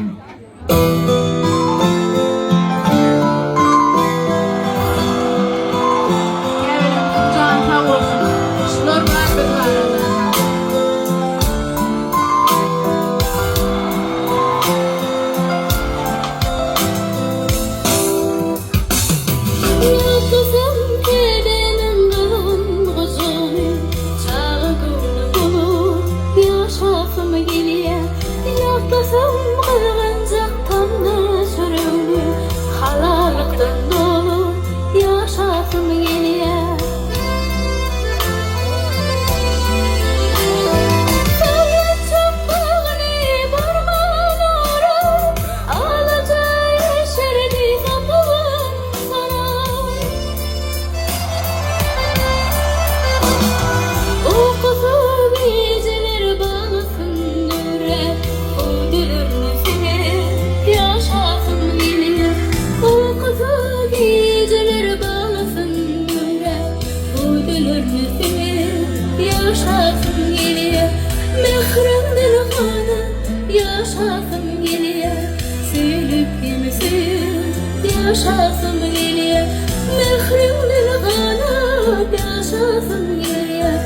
Can sağ olsun. Şunlar var bir arada. Yalnızım kedenin kızını çağırdı bulup yaşasım geliyor. Yalnızım kırgıncaktan sürülü halalıktan dolu yaşasım geliyor. Yaşasım geliyor, mehrimdir kanı. Yaşasım geliyor, sevip kimsin? Yaşasım geliyor, mehrimdir kanı. Yaşasım geliyor,